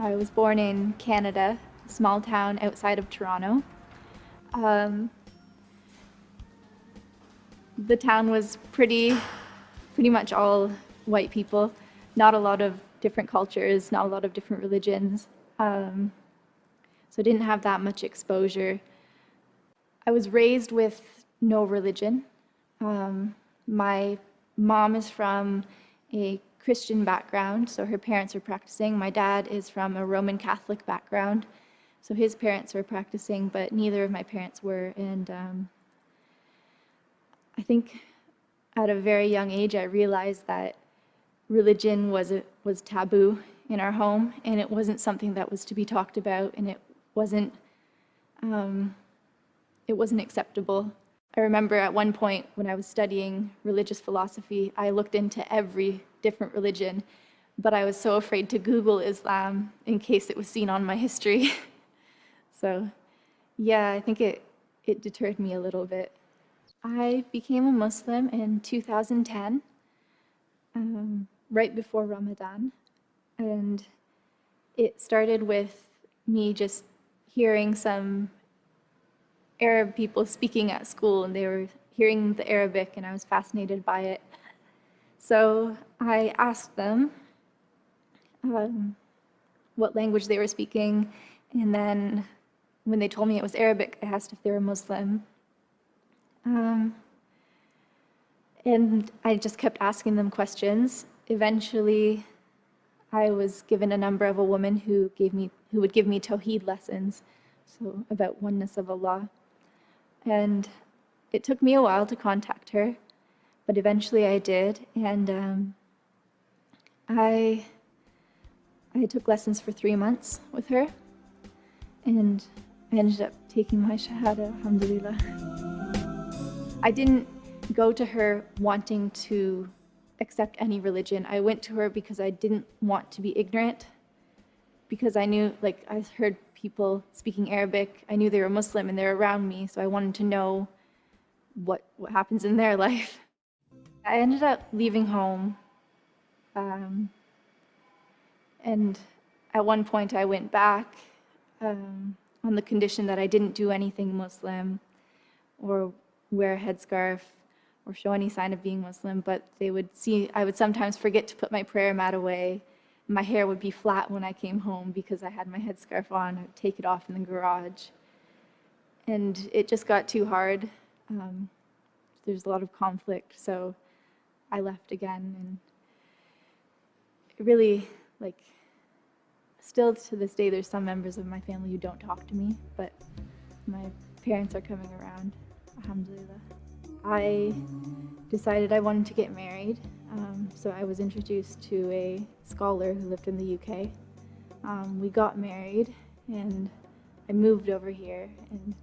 I was born in Canada, a small town outside of Toronto. Um, the town was pretty much all white people, not a lot of different cultures, not a lot of different religions. So I didn't have that much exposure. I was raised with no religion. My mom is from a Christian background, so her parents are practicing. My dad is from a Roman Catholic background, so his parents were practicing, but neither of my parents were. And I think at a very young age, I realized that religion was taboo in our home, and it wasn't something that was to be talked about, and it wasn't acceptable. I remember at one point when I was studying religious philosophy, I looked into every different religion, but I was so afraid to Google Islam in case it was seen on my history. So yeah, I think it deterred me a little bit. I became a Muslim in 2010, right before Ramadan, and it started with me just hearing some Arab people speaking at school, and they were hearing the Arabic, and I was fascinated by it. So I asked them what language they were speaking, and then when they told me it was Arabic, I asked if they were Muslim. And I just kept asking them questions. Eventually, I was given a number of a woman who would give me Tawheed lessons, so about oneness of Allah. And it took me a while to contact her, but eventually I did. And I took lessons for 3 months with her, and I ended up taking my Shahada, alhamdulillah. I didn't go to her wanting to accept any religion. I went to her because I didn't want to be ignorant, because I knew, like, I heard people speaking Arabic. I knew they were Muslim and they were around me, so I wanted to know what happens in their life. I ended up leaving home, and at one point I went back on the condition that I didn't do anything Muslim or wear a headscarf or show any sign of being Muslim, but they would see, I would sometimes forget to put my prayer mat away. My hair would be flat when I came home because I had my headscarf on. I'd take it off in the garage. And it just got too hard. There's a lot of conflict, so I left again. And it really, like, still to this day, there's some members of my family who don't talk to me, but my parents are coming around, alhamdulillah. I decided I wanted to get married, so I was introduced to a scholar who lived in the UK. We got married, and I moved over here, and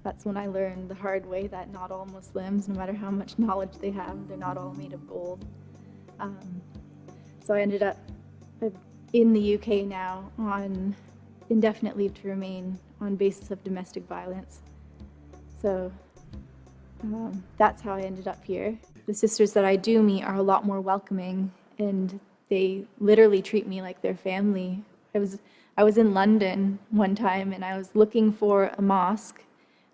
that's when I learned the hard way that not all Muslims, no matter how much knowledge they have, they're not all made of gold. So I ended up in the UK now on indefinite leave to remain on basis of domestic violence. So that's how I ended up here. The sisters that I do meet are a lot more welcoming, and they literally treat me like their family. I was in London one time, and I was looking for a mosque,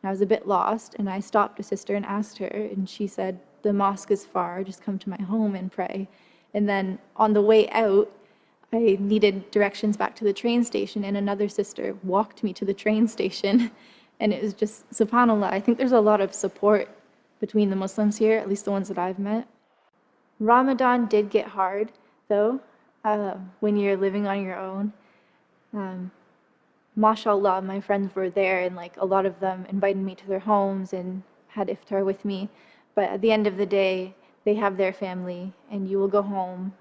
and I was a bit lost, and I stopped a sister and asked her, and she said, "The mosque is far, just come to my home and pray." And then on the way out, I needed directions back to the train station, and another sister walked me to the train station. And it was just, subhanAllah, I think there's a lot of support between the Muslims here, at least the ones that I've met. Ramadan did get hard, though, when you're living on your own. MashaAllah, my friends were there, and like a lot of them invited me to their homes and had iftar with me. But at the end of the day, they have their family, and you will go home.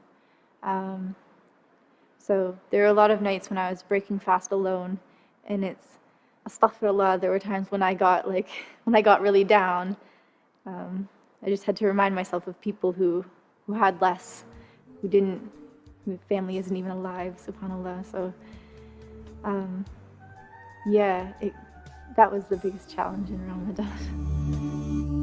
So there were a lot of nights when I was breaking fast alone, and it's, astaghfirullah, there were times when I got really down. I just had to remind myself of people who had less, whose family isn't even alive, subhanAllah. So yeah, that was the biggest challenge in Ramadan.